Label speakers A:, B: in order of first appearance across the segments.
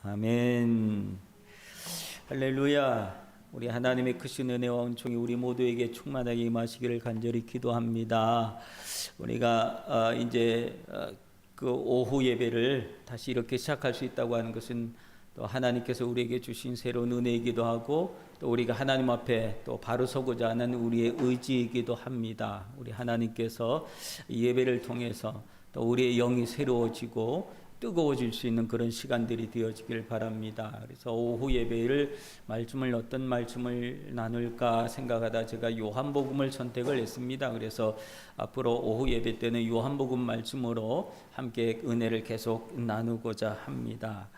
A: 아멘. 할렐루야. 우리 하나님의 크신 은혜와 은총이 우리 모두에게 충만하게 임하시기를 간절히 기도합니다. 우리가 이제 그 오후 예배를 다시 이렇게 시작할 수 있다고 하는 것은 또 하나님께서 우리에게 주신 새로운 은혜이기도 하고, 또 우리가 하나님 앞에 또 바로 서고자 하는 우리의 의지이기도 합니다. 우리 하나님께서 이 예배를 통해서 또 우리의 영이 새로워지고 뜨거워질 수 있는 그런 시간들이 되어지길 바랍니다. 그래서 오후 예배를 어떤 말씀을 나눌까 생각하다 제가 요한복음을 선택을 했습니다. 그래서 앞으로 오후 예배 때는 요한복음 말씀으로 함께 은혜를 계속 나누고자 합니다.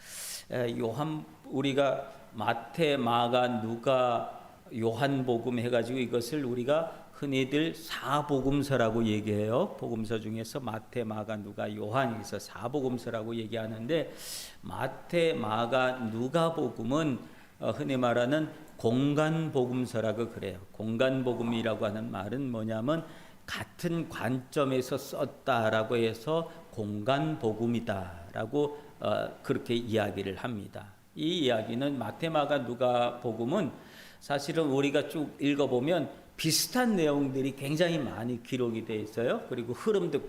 A: 우리가 마태, 마가, 누가, 요한복음 해가지고 이것을 우리가 흔히들 사복음서라고 얘기해요. 복음서 중에서 마태, 마가, 누가, 요한에서 사복음서라고 얘기하는데, 마태, 마가, 누가복음은 흔히 말하는 공간복음서라고 그래요. 공간복음이라고 하는 말은 뭐냐면 같은 관점에서 썼다라고 해서 공간복음이다라고 그렇게 이야기를 합니다. 이 이야기는 마태, 마가, 누가복음은 사실은 우리가 쭉 읽어보면 비슷한 내용들이 굉장히 많이 기록이 되어 있어요. 그리고 흐름도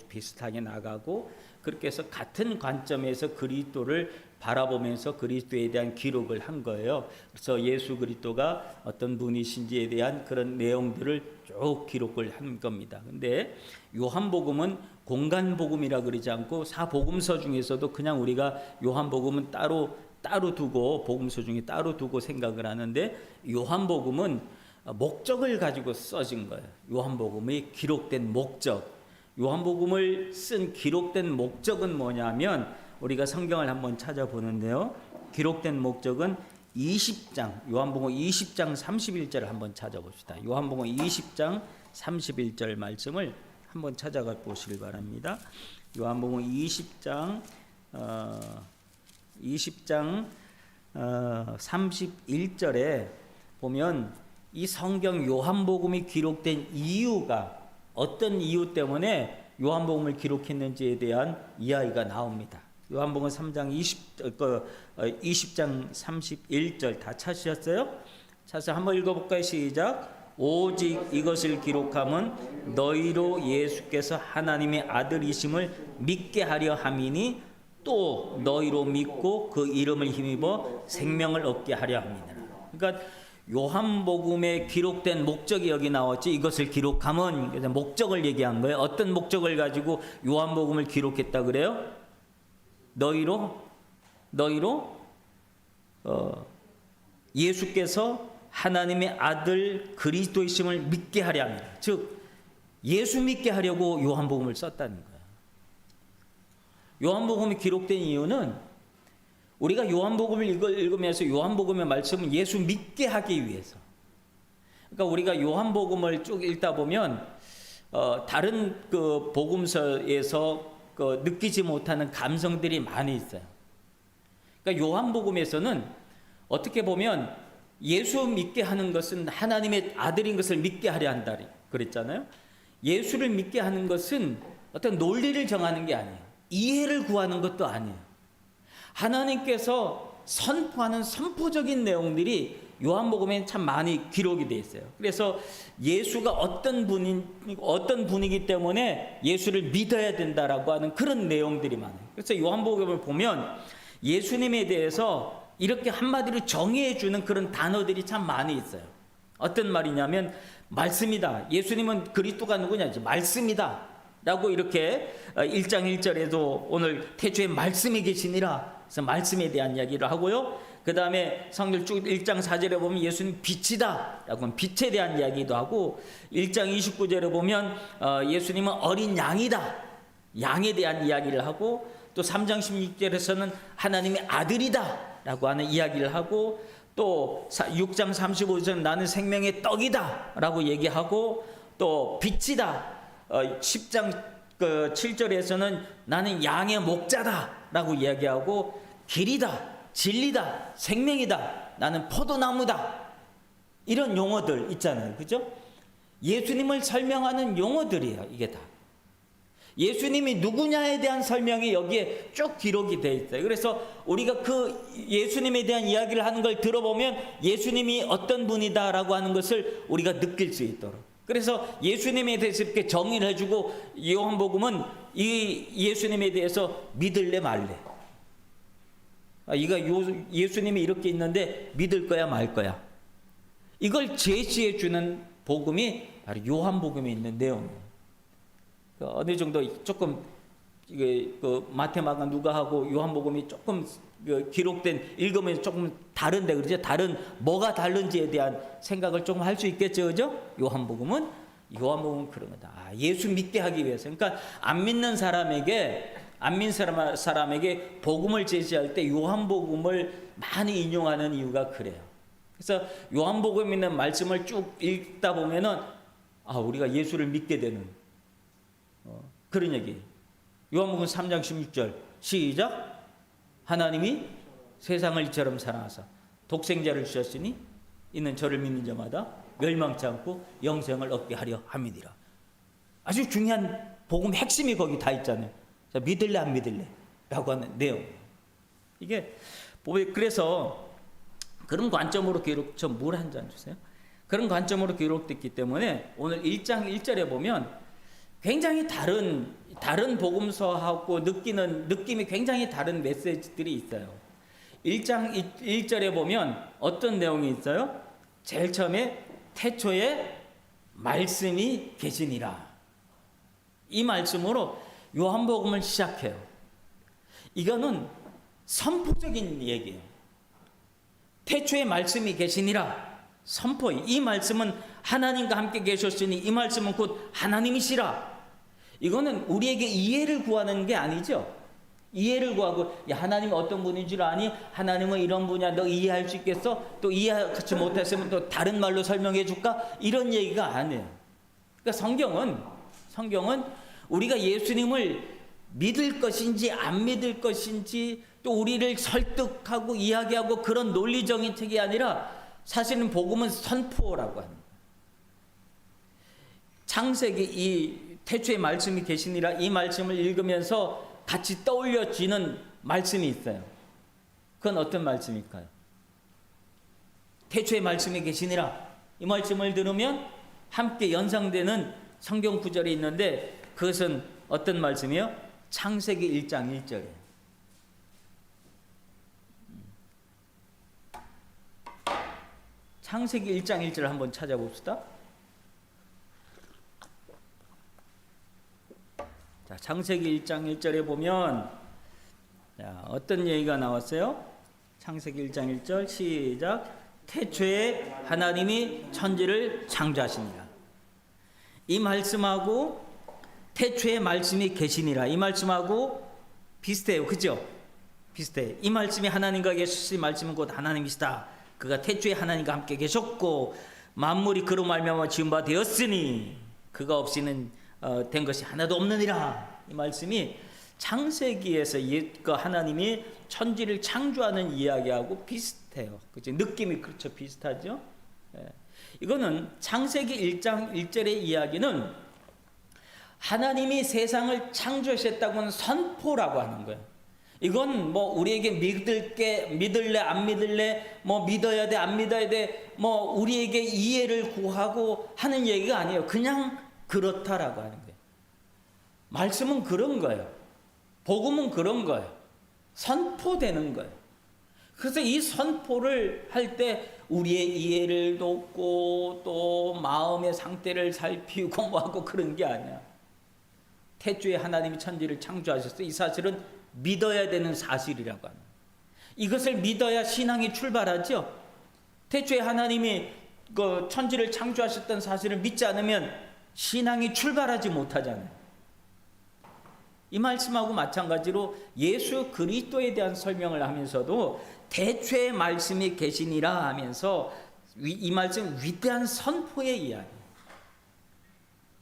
A: 비슷하게 나가고, 그렇게 해서 같은 관점에서 그리스도를 바라보면서 그리스도에 대한 기록을 한 거예요. 그래서 예수 그리스도가 어떤 분이신지에 대한 그런 내용들을 쭉 기록을 한 겁니다. 근데 요한복음은 공간복음이라 그러지 않고 사복음서 중에서도 그냥 우리가 요한복음은 따로 두고, 복음서 중에 따로 두고 생각을 하는데, 요한복음은 목적을 가지고 써진 거예요. 요한복음의 기록된 목적. 요한복음을 쓴 기록된 목적은 뭐냐면, 우리가 성경을 한번 찾아보는데요, 기록된 목적은 20장, 요한복음 20장 31절을 한번 찾아봅시다. 요한복음 20장 31절 말씀을 한번 찾아가 보시길 바랍니다. 요한복음 20장 31절에 보면 이 성경 요한복음이 기록된 이유가, 어떤 이유 때문에 요한복음을 기록했는지에 대한 이야기가 나옵니다. 요한복음 3장 20장 31절 다 찾으셨어요? 찾아서 한번 읽어볼까요? 시작. 오직 이것을 기록함은 너희로 예수께서 하나님의 아들이심을 믿게 하려 함이니, 또 너희로 믿고 그 이름을 힘입어 생명을 얻게 하려 함이니라. 그러니까 요한복음에 기록된 목적이 여기 나왔지, 이것을 기록함은 목적을 얘기한 거예요. 어떤 목적을 가지고 요한복음을 기록했다 그래요? 너희로 예수께서 하나님의 아들 그리스도이심을 믿게 하려 합니다. 즉 예수 믿게 하려고 요한복음을 썼다는 거예요. 요한복음이 기록된 이유는 우리가 요한복음을 읽으면서 요한복음의 말씀은 예수 믿게 하기 위해서. 그러니까 우리가 요한복음을 쭉 읽다 보면 다른 그 복음서에서 느끼지 못하는 감성들이 많이 있어요. 그러니까 요한복음에서는 어떻게 보면 예수 믿게 하는 것은 하나님의 아들인 것을 믿게 하려 한다 그랬잖아요. 예수를 믿게 하는 것은 어떤 논리를 정하는 게 아니에요. 이해를 구하는 것도 아니에요. 하나님께서 선포하는 선포적인 내용들이 요한복음에 참 많이 기록이 되어 있어요. 그래서 예수가 어떤 분이기 때문에 예수를 믿어야 된다라고 하는 그런 내용들이 많아요. 그래서 요한복음을 보면 예수님에 대해서 이렇게 한마디로 정의해 주는 그런 단어들이 참 많이 있어요. 어떤 말이냐면 말씀이다. 예수님은 그리스도가 누구냐? 말씀이다 라고 이렇게 1장 1절에도 오늘 태초에 말씀이 계시니라, 그래서 말씀에 대한 이야기를 하고요. 그 다음에 성경 쭉 1장 4절에 보면 예수님 빛이다 라고 하면 빛에 대한 이야기도 하고, 1장 29절에 보면 예수님은 어린 양이다, 양에 대한 이야기를 하고, 또 3장 16절에서는 하나님의 아들이다 라고 하는 이야기를 하고, 또 6장 35절은 나는 생명의 떡이다 라고 얘기하고, 또 빛이다, 10장 7절에서는 나는 양의 목자다 라고 이야기하고, 길이다, 진리다, 생명이다, 나는 포도나무다, 이런 용어들 있잖아요. 그죠? 예수님을 설명하는 용어들이에요, 이게 다. 예수님이 누구냐에 대한 설명이 여기에 쭉 기록이 되어 있어요. 그래서 우리가 그 예수님에 대한 이야기를 하는 걸 들어보면 예수님이 어떤 분이다라고 하는 것을 우리가 느낄 수 있도록. 그래서 예수님에 대해서 이렇게 정의를 해주고, 요한복음은 이 예수님에 대해서 믿을래 말래. 예수님이 이렇게 있는데 믿을 거야 말 거야. 이걸 제시해 주는 복음이 바로 요한복음에 있는 내용이에요. 어느 정도 조금 마태, 마가, 누가하고 요한복음이 조금 기록된 읽으면 조금 다른데 그러죠. 뭐가 다른지에 대한 생각을 조금 할 수 있겠죠, 그죠? 요한복음은 그런 거다. 예수 믿게 하기 위해서. 그러니까 안 믿는 사람에게 복음을 제시할 때 요한복음을 많이 인용하는 이유가 그래요. 그래서 요한복음에 있는 말씀을 쭉 읽다 보면은 우리가 예수를 믿게 되는 그런 얘기. 요한복음 3장 16절 시작. 하나님이 세상을 이처럼 사랑하사 독생자를 주셨으니 이는 저를 믿는 자마다 멸망치 않고 영생을 얻게 하려 함이니라. 아주 중요한 복음 핵심이 거기 다 있잖아요. 자, 믿을래 안 믿을래 라고 하는 내용. 이게 그래서 그런 관점으로 물 한 잔 주세요. 그런 관점으로 기록됐기 때문에 오늘 1장 1절에 보면 굉장히 다른 복음서하고 느낌이 굉장히 다른 메시지들이 있어요. 1장 1절에 보면 어떤 내용이 있어요? 제일 처음에 태초에 말씀이 계시니라. 이 말씀으로 요한복음을 시작해요. 이거는 선포적인 얘기예요. 태초에 말씀이 계시니라. 선포. 이 말씀은 하나님과 함께 계셨으니 이 말씀은 곧 하나님이시라. 이거는 우리에게 이해를 구하는 게 아니죠. 이해를 구하고 하나님이 어떤 분인 줄 아니? 하나님은 이런 분이야. 너 이해할 수 있겠어? 또 이해하지 못했으면 또 다른 말로 설명해 줄까? 이런 얘기가 아니에요. 그러니까 성경은 우리가 예수님을 믿을 것인지 안 믿을 것인지 또 우리를 설득하고 이야기하고 그런 논리적인 책이 아니라 사실은 복음은 선포라고 합니다. 창세기 이 태초에 말씀이 계시니라 이 말씀을 읽으면서 같이 떠올려지는 말씀이 있어요. 그건 어떤 말씀일까요? 태초에 말씀이 계시니라 이 말씀을 들으면 함께 연상되는 성경 구절이 있는데 그것은 어떤 말씀이요? 창세기 1장 1절이에요. 창세기 1장 1절 한번 찾아봅시다. 자, 창세기 1장 1절에 보면 어떤 얘기가 나왔어요? 창세기 1장 1절 시작. 태초에 하나님이 천지를 창조하시니라. 이 말씀하고 태초에 말씀이 계시니라 이 말씀하고 비슷해요. 그죠? 비슷해. 이 말씀이 하나님과 계시신 말씀은 곧 하나님이시다. 그가 태초에 하나님과 함께 계셨고 만물이 그로 말미암아 지은 바 되었으니 그가 없이는 된 것이 하나도 없느니라. 이 말씀이 창세기에서 하나님이 천지를 창조하는 이야기하고 비슷해요. 그죠? 느낌이 그렇죠. 비슷하죠? 예. 이거는 창세기 1장 1절의 이야기는 하나님이 세상을 창조하셨다고는 선포라고 하는 거예요. 이건 뭐 우리에게 믿을래 안 믿을래 뭐 믿어야 돼 안 믿어야 돼 뭐 우리에게 이해를 구하고 하는 얘기가 아니에요. 그냥 그렇다라고 하는 거예요. 말씀은 그런 거예요. 복음은 그런 거예요. 선포되는 거예요. 그래서 이 선포를 할 때 우리의 이해를 돕고 또 마음의 상태를 살피고 뭐하고 그런 게 아니야. 태초에 하나님이 천지를 창조하셨어요. 이 사실은 믿어야 되는 사실이라고 합니다. 이것을 믿어야 신앙이 출발하죠. 태초에 하나님이 그 천지를 창조하셨던 사실을 믿지 않으면 신앙이 출발하지 못하잖아요. 이 말씀하고 마찬가지로 예수 그리스도에 대한 설명을 하면서도 태초에 말씀이 계시니라 하면서 이 말씀 위대한 선포의 이야기.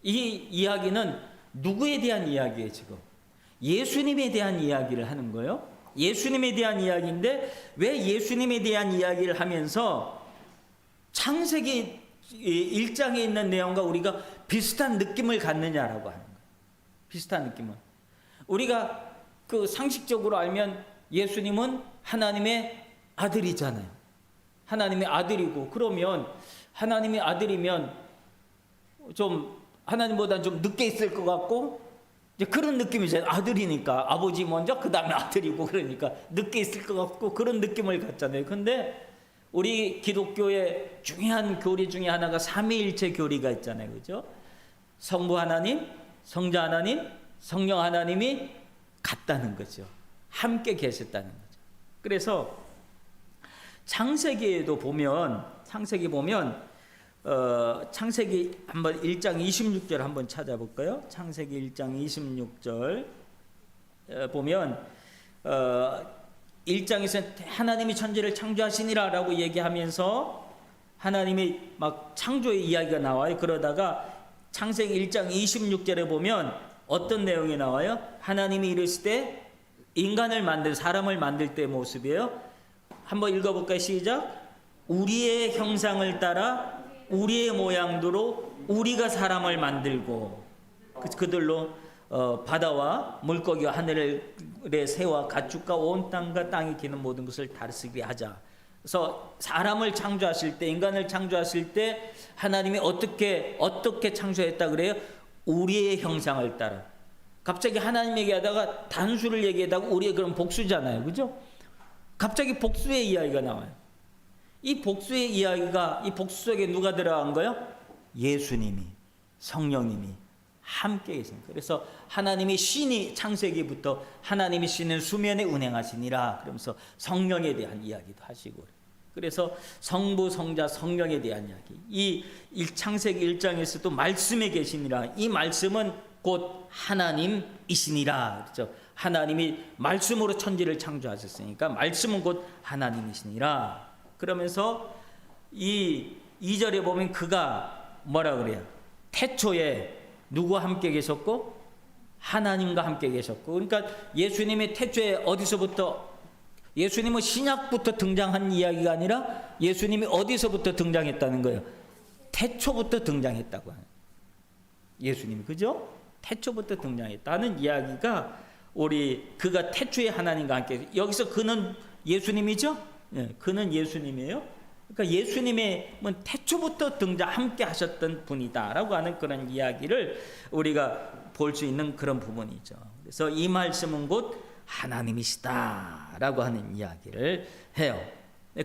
A: 이 이야기는 누구에 대한 이야기예요 지금? 예수님에 대한 이야기를 하는 거예요. 예수님에 대한 이야기인데 왜 예수님에 대한 이야기를 하면서 창세기 1장에 있는 내용과 우리가 비슷한 느낌을 갖느냐라고 하는 거예요. 비슷한 느낌은. 우리가 그 상식적으로 알면 예수님은 하나님의 아들이잖아요. 하나님의 아들이고, 그러면 하나님의 아들이면 좀 하나님보다 좀 늦게 있을 것 같고, 이제 그런 느낌이잖아요. 아들이니까 아버지 먼저 그 다음에 아들이고, 그러니까 늦게 있을 것 같고 그런 느낌을 갖잖아요. 근데 우리 기독교의 중요한 교리 중에 하나가 삼위일체 교리가 있잖아요. 그죠? 성부 하나님, 성자 하나님, 성령 하나님이 같다는 거죠. 함께 계셨다는 거죠. 그래서 창세기에도 보면, 창세기 한번 1장 26절 한번 찾아볼까요? 창세기 1장 26절 보면 1장에서 하나님이 천지를 창조하시니라 라고 얘기하면서 하나님이 막 창조의 이야기가 나와요. 그러다가 창세기 1장 26절에 보면 어떤 내용이 나와요? 하나님이 이르실 때 사람을 만들 때의 모습이에요. 한번 읽어볼까요? 시작. 우리의 형상을 따라 우리의 모양대로 우리가 사람을 만들고 그들로 바다와 물고기와 하늘의 새와 가축과 온 땅과 땅에 기는 모든 것을 다스리게 하자. 그래서 사람을 창조하실 때, 인간을 창조하실 때 하나님이 어떻게 창조했다 그래요? 우리의 형상을 따라. 갑자기 하나님 얘기하다가 단수를 얘기하다가 우리의 그런 복수잖아요. 그죠? 갑자기 복수의 이야기가 나와요. 이 복수의 이야기가, 이 복수 속에 누가 들어간 거예요? 예수님이, 성령님이 함께 계십니다. 그래서 하나님이 신이, 창세기부터 하나님이 신은 수면에 운행하시니라 그러면서 성령에 대한 이야기도 하시고, 그래서 성부, 성자, 성령에 대한 이야기. 이 창세기 1장에서도 말씀에 계시니라. 이 말씀은 곧 하나님이시니라. 그렇죠? 하나님이 말씀으로 천지를 창조하셨으니까 말씀은 곧 하나님이시니라. 그러면서 이 2절에 보면 그가 뭐라 그래요? 태초에 누구와 함께 계셨고? 하나님과 함께 계셨고. 그러니까 예수님의 태초에 어디서부터, 예수님은 신약부터 등장한 이야기가 아니라 예수님이 어디서부터 등장했다는 거예요? 태초부터 등장했다고 하는. 예수님이, 그죠? 태초부터 등장했다는 이야기가 그가 태초에 하나님과 함께, 여기서 그는 예수님이죠? 예, 그는 예수님이에요. 그러니까 예수님의 태초부터 함께 하셨던 분이다라고 하는 그런 이야기를 우리가 볼 수 있는 그런 부분이죠. 그래서 이 말씀은 곧 하나님이시다라고 하는 이야기를 해요.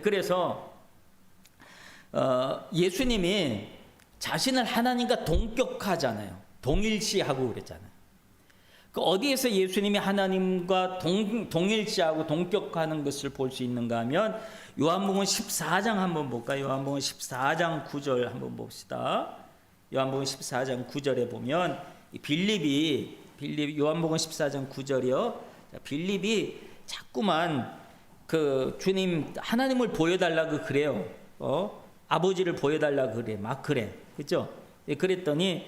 A: 그래서 예수님이 자신을 하나님과 동격하잖아요. 동일시하고 그랬잖아요. 그 어디에서 예수님이 하나님과 동일시하고 동격하는 것을 볼 수 있는가 하면 요한복음 14장 한번 볼까요? 요한복음 14장 9절 한번 봅시다. 요한복음 14장 9절에 보면 빌립이 요한복음 14장 9절이요. 빌립이 자꾸만 그 주님 하나님을 보여달라고 그래요. 아버지를 보여달라고 그래. 막 그래. 그죠? 그랬더니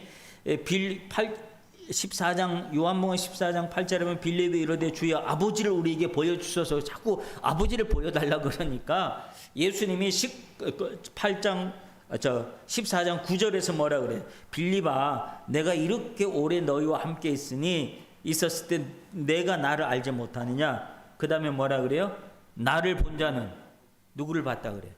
A: 14장 요한복음 14장 8절에 보면 빌립이 이르되 주여 아버지를 우리에게 보여주셔서 자꾸 아버지를 보여달라고 그러니까 예수님이 14장 9절에서 뭐라 그래? 빌립아 내가 이렇게 오래 너희와 함께 있었을 때 내가 나를 알지 못하느냐? 그 다음에 뭐라 그래요? 나를 본 자는 누구를 봤다 그래요?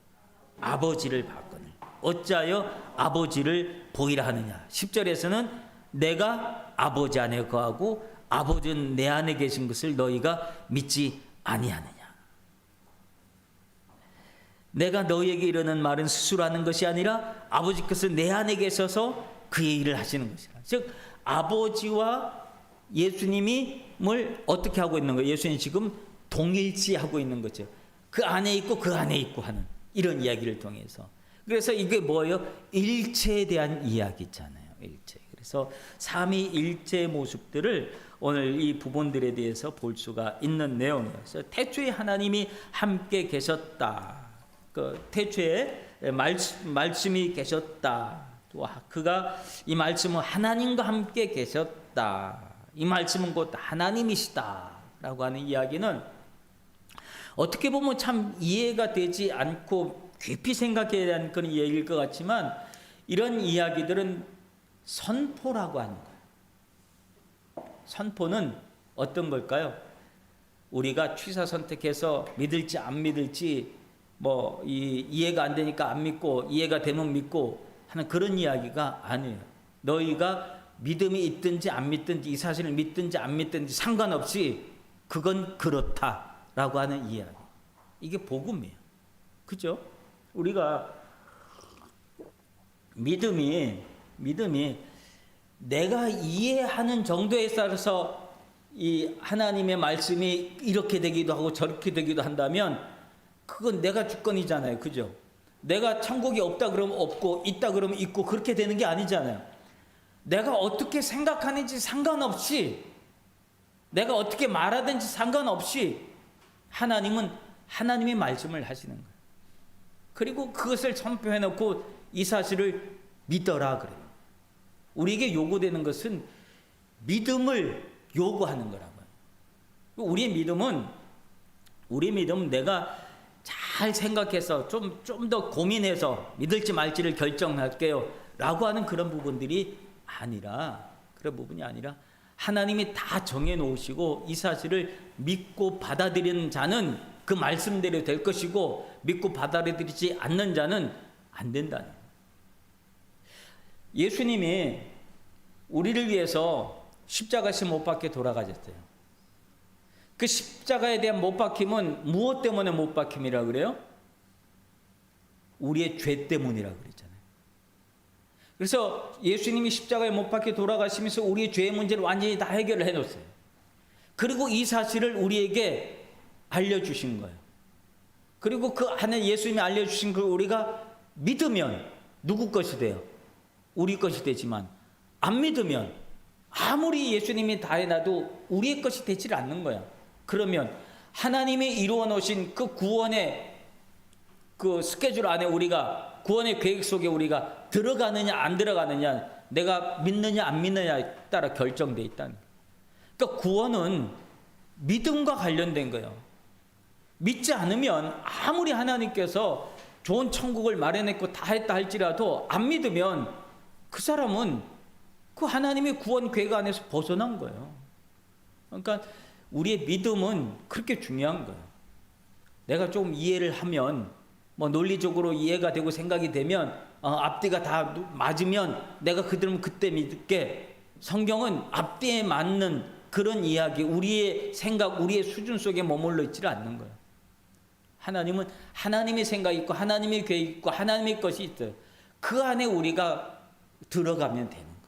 A: 아버지를 봤거늘 어찌하여 아버지를 보이라 하느냐? 10절에서는 내가 아버지 안에 거하고 아버지는 내 안에 계신 것을 너희가 믿지 아니하느냐. 내가 너희에게 이르는 말은 스스로 하는 것이 아니라 아버지께서 내 안에 계셔서 그의 일을 하시는 것이라. 즉 아버지와 예수님을 어떻게 하고 있는 거예요? 예수님이 지금 동일시하고 있는 거죠. 그 안에 있고 그 안에 있고 하는 이런 이야기를 통해서. 그래서 이게 뭐예요? 일체에 대한 이야기 있잖아요. 일체. 그래서 삼위일체의 모습들을 오늘 이 부분들에 대해서 볼 수가 있는 내용이에요. 그래서 태초에 하나님이 함께 계셨다. 그 태초에 말씀이 계셨다. 또 그가 이 말씀은 하나님과 함께 계셨다. 이 말씀은 곧 하나님이시다라고 하는 이야기는 어떻게 보면 참 이해가 되지 않고 깊이 생각해야 하는 그런 얘기일 것 같지만 이런 이야기들은 선포라고 하는 거예요. 선포는 어떤 걸까요? 우리가 취사 선택해서 믿을지 안 믿을지 뭐 이해가 안 되니까 안 믿고 이해가 되면 믿고 하는 그런 이야기가 아니에요. 너희가 믿음이 있든지 안 믿든지 이 사실을 믿든지 안 믿든지 상관없이 그건 그렇다라고 하는 이야기. 이게 복음이에요. 그죠? 우리가 믿음이 내가 이해하는 정도에 따라서 이 하나님의 말씀이 이렇게 되기도 하고 저렇게 되기도 한다면 그건 내가 주권이잖아요. 그죠? 내가 천국이 없다 그러면 없고 있다 그러면 있고 그렇게 되는 게 아니잖아요. 내가 어떻게 생각하는지 상관없이 내가 어떻게 말하든지 상관없이 하나님은 하나님의 말씀을 하시는 거예요. 그리고 그것을 선포해 놓고 이 사실을 믿어라 그래요. 우리에게 요구되는 것은 믿음을 요구하는 거라고요. 우리의 믿음은 내가 잘 생각해서 좀 더 고민해서 믿을지 말지를 결정할게요 라고 하는 그런 부분이 아니라 하나님이 다 정해 놓으시고 이 사실을 믿고 받아들이는 자는 그 말씀대로 될 것이고 믿고 받아들이지 않는 자는 안 된다는 거예요. 예수님이 우리를 위해서 십자가에서 못 박혀 돌아가셨어요. 그 십자가에 대한 못 박힘은 무엇 때문에 못 박힘이라고 그래요? 우리의 죄 때문이라고 그랬잖아요. 그래서 예수님이 십자가에 못 박혀 돌아가시면서 우리의 죄의 문제를 완전히 다 해결을 해놓았어요. 그리고 이 사실을 우리에게 알려주신 거예요. 그리고 그 안에 예수님이 알려주신 걸 우리가 믿으면 누구 것이 돼요? 우리 것이 되지만 안 믿으면 아무리 예수님이 다 해놔도 우리의 것이 되질 않는 거야. 그러면 하나님이 이루어 놓으신 그 구원의 그 스케줄 안에 우리가 구원의 계획 속에 우리가 들어가느냐 안 들어가느냐 내가 믿느냐 안 믿느냐에 따라 결정돼 있다는 거예요. 그러니까 구원은 믿음과 관련된 거예요. 믿지 않으면 아무리 하나님께서 좋은 천국을 마련했고 다 했다 할지라도 안 믿으면 그 사람은 그 하나님의 구원 계획 안에서 벗어난 거예요. 그러니까 우리의 믿음은 그렇게 중요한 거예요. 내가 좀 이해를 하면 뭐 논리적으로 이해가 되고 생각이 되면 앞뒤가 다 맞으면 내가 그들은 그때 믿을게. 성경은 앞뒤에 맞는 그런 이야기, 우리의 생각, 우리의 수준 속에 머물러 있지를 않는 거예요. 하나님은 하나님의 생각이 있고 하나님의 계획이 있고 하나님의 것이 있어요. 그 안에 우리가 들어가면 되는 거예요.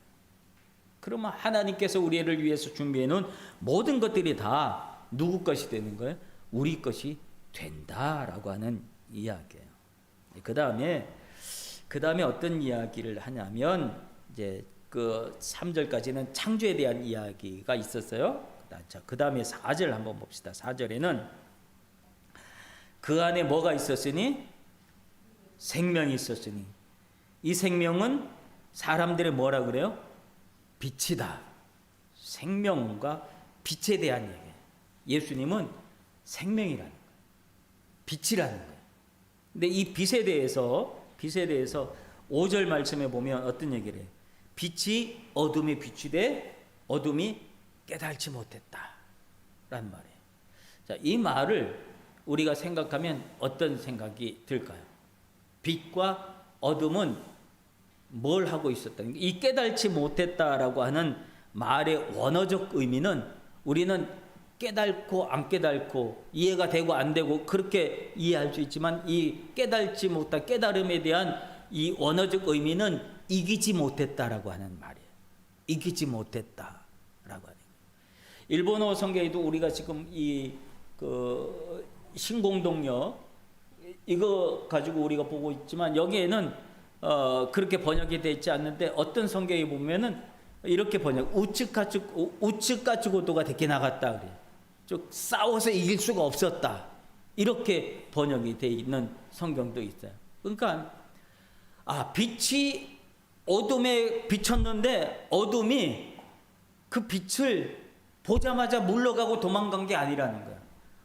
A: 그러면 하나님께서 우리를 위해서 준비해 놓은 모든 것들이 다 누구 것이 되는 거예요? 우리 것이 된다라고 하는 이야기예요. 그 다음에 어떤 이야기를 하냐면 이제 그 3절까지는 창조에 대한 이야기가 있었어요. 자, 그 다음에 4절 한번 봅시다. 4절에는 그 안에 뭐가 있었으니? 생명이 있었으니. 이 생명은 사람들의 뭐라 그래요? 빛이다. 생명과 빛에 대한 얘기예요. 예수님은 생명이라는 거예요. 빛이라는 거예요. 근데 이 빛에 대해서 5절 말씀에 보면 어떤 얘기를 해요? 빛이 어둠에 비추되 어둠이 깨달지 못했다 라는 말이에요. 자, 이 말을 우리가 생각하면 어떤 생각이 들까요? 빛과 어둠은 뭘 하고 있었다는 거예요? 이 깨달지 못했다라고 하는 말의 원어적 의미는 우리는 깨달고 안 깨달고 이해가 되고 안 되고 그렇게 이해할 수 있지만 이 깨달지 못한 깨달음에 대한 이 원어적 의미는 이기지 못했다라고 하는 말이에요. 이기지 못했다라고 하는 거예요. 일본어 성경에도 우리가 지금 이 그 신공동역 이거 가지고 우리가 보고 있지만 여기에는 그렇게 번역이 되어 있지 않는데 어떤 성경에 보면은 이렇게 번역 우측가츠고도가 되게 나갔다 그래요. 즉 싸워서 이길 수가 없었다 이렇게 번역이 되어 있는 성경도 있어요. 그러니까 빛이 어둠에 비쳤는데 어둠이 그 빛을 보자마자 물러가고 도망간 게 아니라는 거야.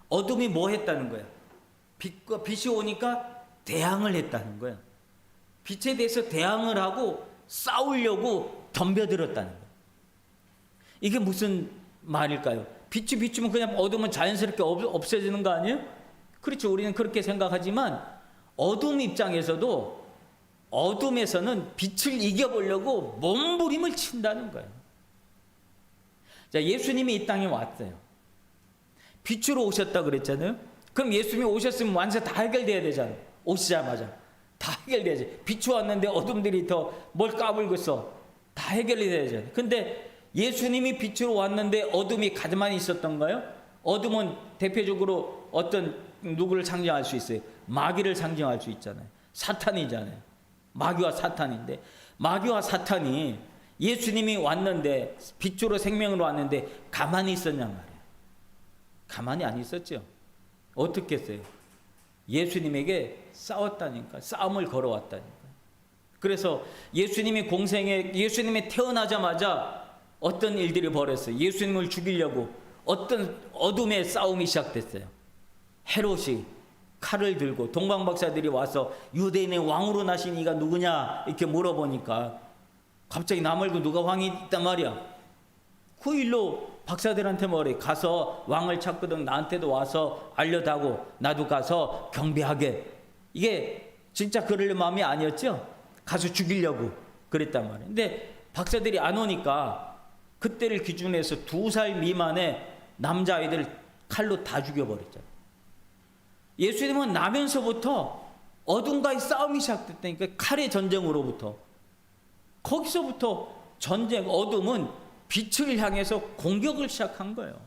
A: 어둠이 뭐 했다는 거야? 빛이 오니까 대항을 했다는 거야. 빛에 대해서 대항을 하고 싸우려고 덤벼들었다는 거야. 이게 무슨 말일까요? 빛이 비추면 그냥 어둠은 자연스럽게 없어지는 거 아니에요? 그렇죠. 우리는 그렇게 생각하지만 어둠 입장에서도 어둠에서는 빛을 이겨보려고 몸부림을 친다는 거예요. 자, 예수님이 이 땅에 왔어요. 빛으로 오셨다 그랬잖아요. 그럼 예수님이 오셨으면 완전 다 해결돼야 되잖아요. 오시자마자 다 해결돼야지. 빛이 왔는데 어둠들이 더 뭘 까불고 있어. 다 해결이 돼야죠. 근데 예수님이 빛으로 왔는데 어둠이 가만히 있었던가요? 어둠은 대표적으로 어떤 누구를 상징할 수 있어요? 마귀를 상징할 수 있잖아요. 사탄이잖아요. 마귀와 사탄인데, 마귀와 사탄이 예수님이 왔는데, 빛으로 생명으로 왔는데 가만히 있었냔 말이에요. 가만히 안 있었죠. 어떻게 했어요? 예수님에게 싸웠다니까. 싸움을 걸어왔다니까. 그래서 예수님이 태어나자마자 어떤 일들이 벌어졌어요. 예수님을 죽이려고 어떤 어둠의 싸움이 시작됐어요. 헤롯이 칼을 들고 동방박사들이 와서 유대인의 왕으로 나신 이가 누구냐 이렇게 물어보니까 갑자기 나 말고 누가 왕이 있단 말이야. 그 일로 박사들한테 뭐래? 가서 왕을 찾거든 나한테도 와서 알려다고 나도 가서 경배하게. 이게 진짜 그럴 마음이 아니었죠? 가서 죽이려고 그랬단 말이에요. 근데 박사들이 안 오니까 그때를 기준으로 해서 2살 미만의 남자아이들 칼로 다 죽여버렸잖아요. 예수님은 나면서부터 어둠과의 싸움이 시작됐다니까. 칼의 전쟁으로부터. 거기서부터 전쟁, 어둠은 빛을 향해서 공격을 시작한 거예요.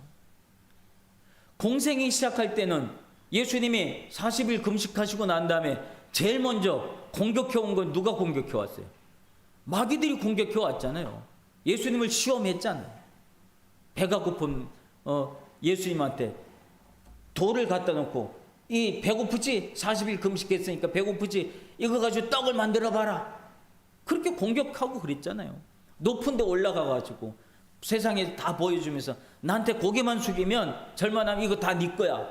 A: 공생이 시작할 때는 예수님이 40일 금식하시고 난 다음에 제일 먼저 공격해온 건 누가 공격해왔어요? 마귀들이 공격해왔잖아요. 예수님을 시험했잖아요. 배가 고픈 예수님한테 돌을 갖다 놓고 이 배고프지? 40일 금식했으니까 배고프지? 이거 가지고 떡을 만들어 봐라. 그렇게 공격하고 그랬잖아요. 높은 데 올라가가지고 세상에 다 보여주면서 나한테 고개만 숙이면 절만하면 이거 다 네 거야.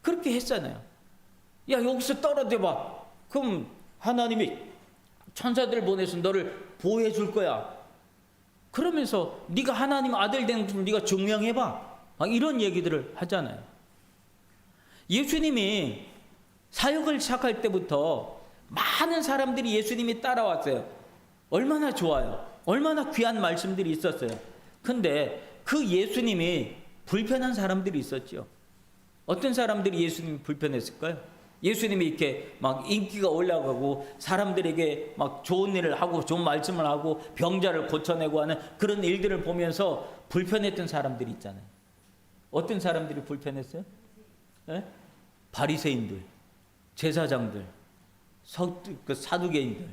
A: 그렇게 했잖아요. 야, 여기서 떨어져 봐. 그럼 하나님이 천사들 보내서 너를 보호해 줄 거야. 그러면서 네가 하나님 아들 되는 줄 네가 증명해 봐. 이런 얘기들을 하잖아요. 예수님이 사역을 시작할 때부터 많은 사람들이 예수님이 따라왔어요. 얼마나 좋아요. 얼마나 귀한 말씀들이 있었어요. 근데 그 예수님이 불편한 사람들이 있었죠. 어떤 사람들이 예수님이 불편했을까요? 예수님이 이렇게 막 인기가 올라가고 사람들에게 막 좋은 일을 하고 좋은 말씀을 하고 병자를 고쳐내고 하는 그런 일들을 보면서 불편했던 사람들이 있잖아요. 어떤 사람들이 불편했어요? 네? 바리새인들, 제사장들, 사두개인들,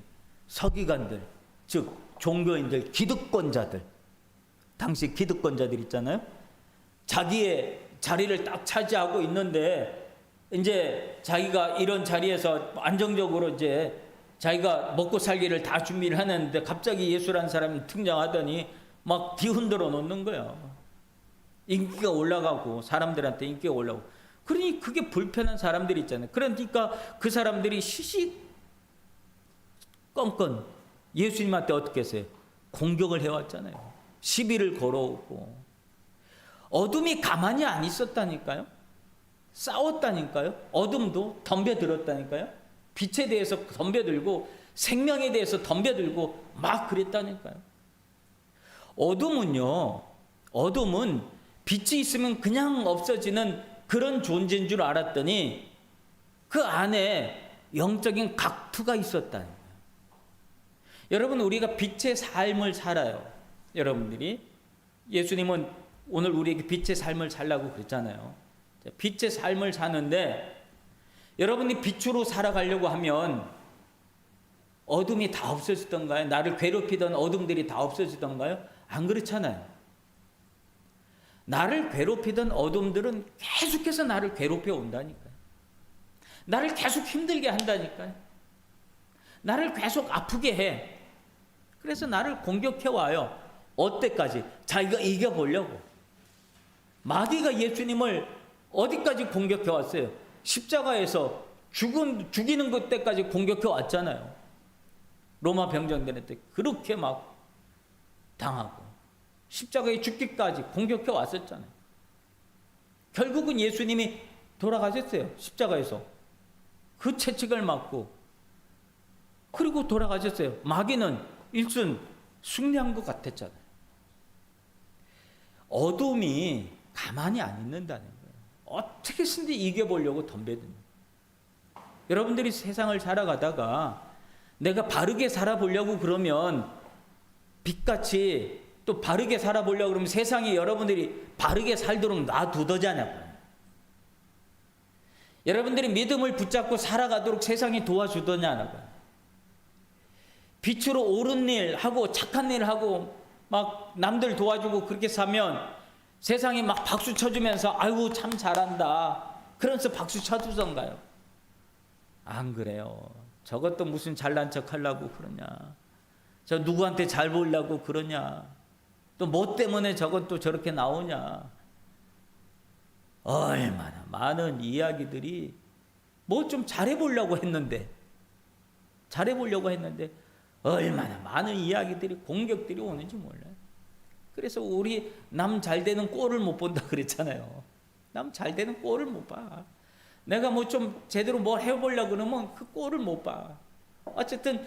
A: 서기관들, 즉 종교인들, 기득권자들. 당시 기득권자들 있잖아요. 자기의 자리를 딱 차지하고 있는데 이제 자기가 이런 자리에서 안정적으로 이제 자기가 먹고 살기를 다 준비를 하는데 갑자기 예수라는 사람이 등장하더니 막 뒤흔들어 놓는 거예요. 인기가 올라가고 사람들한테 인기가 올라가고. 그러니 그게 불편한 사람들이 있잖아요. 그러니까 그 사람들이 시시건건 예수님한테 어떻게 했어요? 공격을 해왔잖아요. 시비를 걸어오고. 어둠이 가만히 안 있었다니까요. 싸웠다니까요. 어둠도 덤벼들었다니까요. 빛에 대해서 덤벼들고 생명에 대해서 덤벼들고 막 그랬다니까요. 어둠은 빛이 있으면 그냥 없어지는 그런 존재인 줄 알았더니 그 안에 영적인 각투가 있었다니까요. 여러분, 우리가 빛의 삶을 살아요. 여러분들이 예수님은 오늘 우리에게 빛의 삶을 살라고 그랬잖아요. 빛의 삶을 사는데 여러분이 빛으로 살아가려고 하면 어둠이 다 없어지던가요? 나를 괴롭히던 어둠들이 다 없어지던가요? 안 그렇잖아요. 나를 괴롭히던 어둠들은 계속해서 나를 괴롭혀 온다니까요. 나를 계속 힘들게 한다니까요. 나를 계속 아프게 해. 그래서 나를 공격해 와요. 어때까지? 자기가 이겨보려고. 마귀가 예수님을 어디까지 공격해 왔어요? 십자가에서 죽이는 그때까지 공격해 왔잖아요. 로마 병정들한테 그렇게 막 당하고. 십자가에 죽기까지 공격해 왔었잖아요. 결국은 예수님이 돌아가셨어요. 십자가에서. 그 채찍을 맞고 그리고 돌아가셨어요. 마귀는 일순 승리한 것 같았잖아요. 어둠이 가만히 안 있는다는 거예요. 어떻게든지 이겨보려고 덤벼듭니다. 여러분들이 세상을 살아가다가 내가 바르게 살아보려고 그러면 빛같이 또 바르게 살아보려고 그러면 세상에 여러분들이 바르게 살도록 놔두더잖아요. 여러분들이 믿음을 붙잡고 살아가도록 세상이 도와주더냐고요. 빛으로 옳은 일 하고 착한 일 하고 막 남들 도와주고 그렇게 사면 세상이 막 박수 쳐주면서 아이고 참 잘한다 그러면서 박수 쳐주던가요? 안 그래요. 저것도 무슨 잘난 척 하려고 그러냐, 저 누구한테 잘 보려고 그러냐, 또 뭐 때문에 저건 또 저렇게 나오냐. 얼마나 많은 이야기들이 뭐 좀 잘해보려고 했는데 얼마나 많은 이야기들이 공격들이 오는지 몰라요. 그래서 우리 남 잘되는 꼴을 못 본다 그랬잖아요. 남 잘되는 꼴을 못 봐. 내가 뭐 좀 제대로 뭘 해보려고 그러면 그 꼴을 못 봐. 어쨌든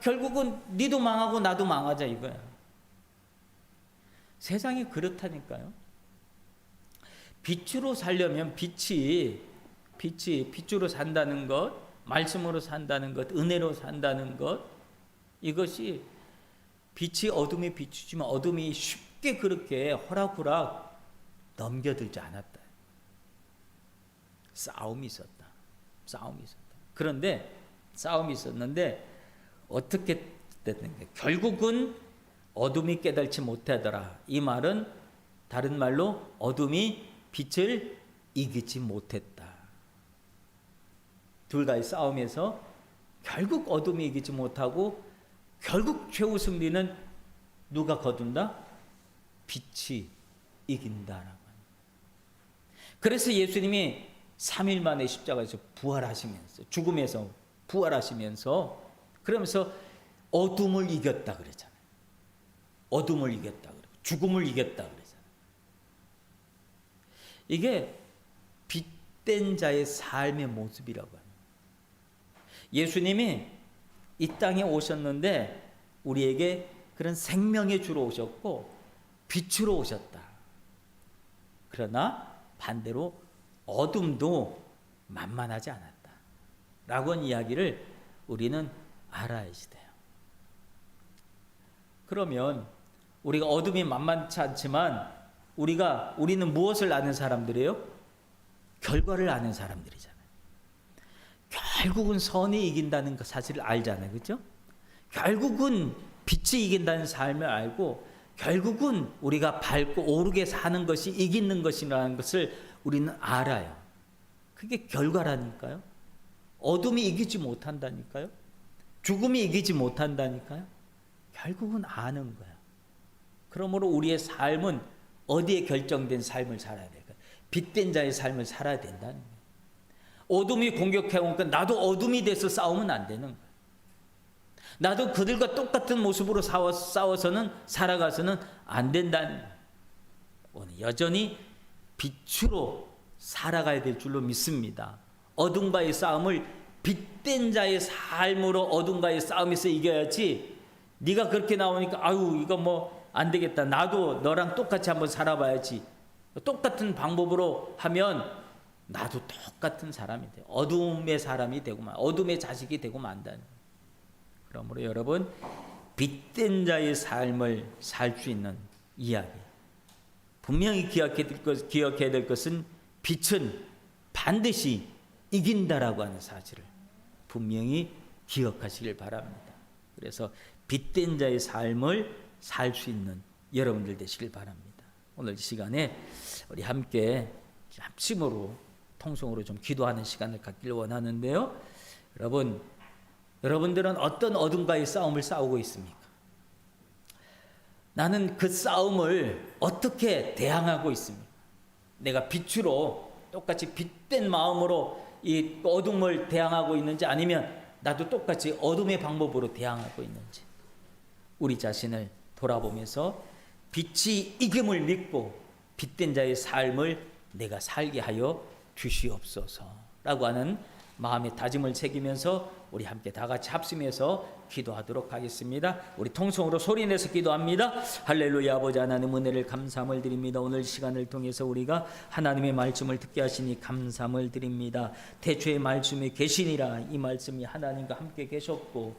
A: 결국은 니도 망하고 나도 망하자 이거야. 세상이 그렇다니까요. 빛으로 살려면 빛으로 산다는 것, 말씀으로 산다는 것, 은혜로 산다는 것, 이것이 빛이 어둠에 비추지만 어둠이 쉽게 그렇게 호락호락 넘겨들지 않았다. 싸움이 있었다. 그런데 싸움이 있었는데 어떻게 됐는가? 결국은 어둠이 깨달지 못하더라. 이 말은 다른 말로 어둠이 빛을 이기지 못했다. 둘과의 싸움에서 결국 어둠이 이기지 못하고 결국 최후 승리는 누가 거둔다? 빛이 이긴다라고. 그래서 예수님이 3일 만에 십자가에서 부활하시면서 죽음에서 부활하시면서 그러면서 어둠을 이겼다 그랬잖아요. 어둠을 이겼다 그러고 죽음을 이겼다 그랬잖아요. 이게 빛된 자의 삶의 모습이라고 합니다. 예수님이 이 땅에 오셨는데 우리에게 그런 생명의 주로 오셨고 빛으로 오셨다. 그러나 반대로 어둠도 만만하지 않았다 라고 하는 이야기를 우리는 알아야지 돼요. 그러면 우리가 어둠이 만만치 않지만 우리는 무엇을 아는 사람들이에요? 결과를 아는 사람들이잖아요. 결국은 선이 이긴다는 사실을 알잖아요. 그렇죠? 결국은 빛이 이긴다는 삶을 알고 결국은 우리가 밝고 오르게 사는 것이 이기는 것이라는 것을 우리는 알아요. 그게 결과라니까요. 어둠이 이기지 못한다니까요. 죽음이 이기지 못한다니까요. 결국은 아는 거예요. 그러므로 우리의 삶은 어디에 결정된 삶을 살아야 될까요? 빛된 자의 삶을 살아야 된다는 거예요. 어둠이 공격해오니까 나도 어둠이 돼서 싸우면 안 되는 거예요. 나도 그들과 똑같은 모습으로 싸워서는 살아가서는 안 된다는 거예요. 오늘 여전히 빛으로 살아가야 될 줄로 믿습니다. 어둠과의 싸움을 빛된 자의 삶으로 어둠과의 싸움에서 이겨야지. 네가 그렇게 나오니까 아유 이거 뭐 안 되겠다. 나도 너랑 똑같이 한번 살아봐야지. 똑같은 방법으로 하면 나도 똑같은 사람이 돼. 어둠의 사람이 되고만 어둠의 자식이 되고 만다는. 그러므로 여러분 빛된 자의 삶을 살 수 있는 이야기. 분명히 기억해야 될 것은 빛은 반드시 이긴다라고 하는 사실을 분명히 기억하시길 바랍니다. 그래서 빛된 자의 삶을 살 수 있는 여러분들 되시길 바랍니다. 오늘 이 시간에 우리 함께 합심으로 통성으로 좀 기도하는 시간을 갖기를 원하는데요. 여러분들은 어떤 어둠과의 싸움을 싸우고 있습니까? 나는 그 싸움을 어떻게 대항하고 있습니까? 내가 빛으로 똑같이 빛된 마음으로 이 어둠을 대항하고 있는지 아니면 나도 똑같이 어둠의 방법으로 대항하고 있는지 우리 자신을 돌아보면서 빛이 이김을 믿고 빛된 자의 삶을 내가 살게 하여 주시옵소서라고 하는 마음의 다짐을 새기면서 우리 함께 다 같이 합심해서 기도하도록 하겠습니다. 우리 통성으로 소리내서 기도합니다. 할렐루야. 아버지 하나님, 은혜를 감사함을 드립니다. 오늘 시간을 통해서 우리가 하나님의 말씀을 듣게 하시니 감사함을 드립니다. 태초의 말씀이 계시니라. 이 말씀이 하나님과 함께 계셨고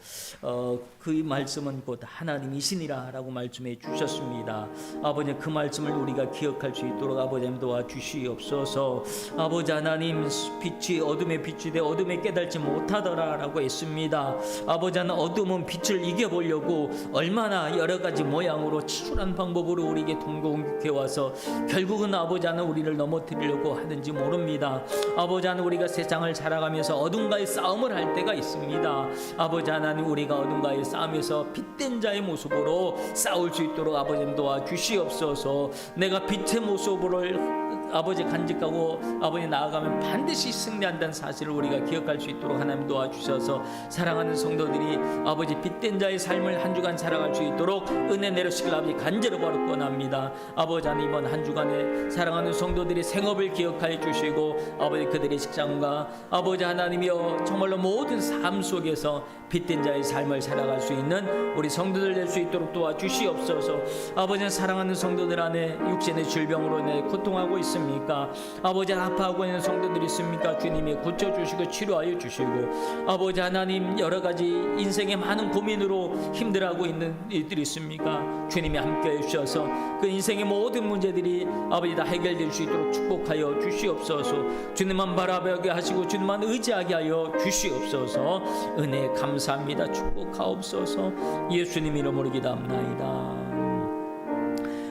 A: 그 말씀은 곧 하나님이시니라 라고 말씀해 주셨습니다. 아버지, 그 말씀을 우리가 기억할 수 있도록 아버지 도와주시옵소서. 아버지 하나님, 빛이 어둠에 비추되 어둠에 깨달지 못하더라 라고 했습니다. 아버지 하나님, 어둠은 빛을 이겨보려고 얼마나 여러 가지 모양으로 치졸한 방법으로 우리에게 동공격해 와서 결국은 아버지 하나님 우리를 넘어뜨리려고 하는지 모릅니다. 아버지 하나님, 우리가 세상을 살아가면서 어둠과의 싸움을 할 때가 있습니다. 아버지 하나님, 우리가 어둠과의 싸움에서 빛된 자의 모습으로 싸울 수 있도록 아버지 도와주시옵소서. 내가 빛의 모습으로 아버지 간직하고 아버지 나아가면 반드시 승리한다는 사실을 우리가 기억할 수 있도록 하나님 도와주셔서 사랑하는 성도들이 아버지 빛된 자의 삶을 한 주간 살아갈 수 있도록 은혜 내려주시길 아버지 간절히 바라옵니다. 아버지 하나님, 이번 한 주간에 사랑하는 성도들이 생업을 기억하여 주시고 아버지 그들의 직장과 아버지 하나님이여 정말로 모든 삶 속에서 빛된 자의 삶을 살아갈 수 있는 우리 성도들 될 수 있도록 도와주시옵소서. 아버지, 사랑하는 성도들 안에 육신의 질병으로 내 고통하고 있습니까? 아버지, 아파하고 있는 성도들이 있습니까? 주님이 고쳐주시고 치료하여 주시고 아버지 하나님, 여러 가지 인생의 많은 고민으로 힘들어하고 있는 이들이 있습니까? 주님이 함께해 주셔서 그 인생의 모든 문제들이 아버지 다 해결될 수 있도록 축복하여 주시옵소서. 주님만 바라보게 하시고 주님만 의지하게 하여 주시옵소서. 은혜 감사합니다. 축복하옵소서. 예수님 이름으로 기도합나이다.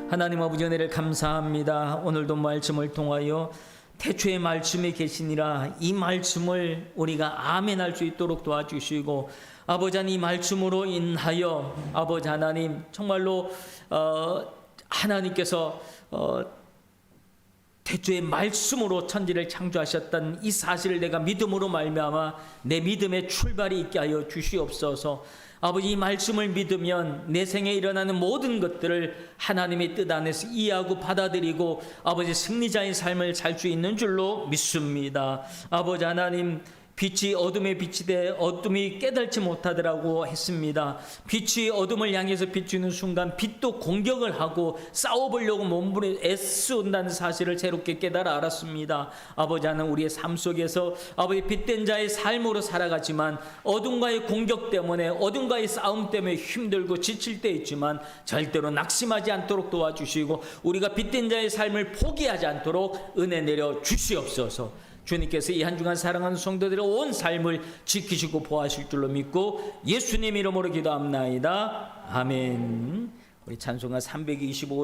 A: 하나님 아버지, 은혜를 감사합니다. 오늘도 말씀을 통하여 태초의 말씀에 계시니라 이 말씀을 우리가 아멘할 수 있도록 도와주시고 아버지 하나님, 이 말씀으로 인하여 아버지 하나님 정말로 하나님께서 태초의 말씀으로 천지를 창조하셨던 이 사실을 내가 믿음으로 말미암아 내 믿음의 출발이 있게 하여 주시옵소서. 아버지, 이 말씀을 믿으면 내 생에 일어나는 모든 것들을 하나님의 뜻 안에서 이해하고 받아들이고 아버지 승리자의 삶을 살 수 있는 줄로 믿습니다. 아버지 하나님, 빛이 어둠에 비치되 어둠이 깨달지 못하더라고 했습니다. 빛이 어둠을 향해서 비추는 순간 빛도 공격을 하고 싸워보려고 몸부림 애쓴다는 사실을 새롭게 깨달아 알았습니다. 아버지 하나님, 우리의 삶 속에서 아버지 빛된 자의 삶으로 살아가지만 어둠과의 공격 때문에 어둠과의 싸움 때문에 힘들고 지칠 때 있지만 절대로 낙심하지 않도록 도와주시고 우리가 빛된 자의 삶을 포기하지 않도록 은혜 내려 주시옵소서. 주님께서 이 한 주간 사랑하는 성도들의 온 삶을 지키시고 보호하실 줄로 믿고 예수님 이름으로 기도합나이다. 아멘. 우리 찬송가 325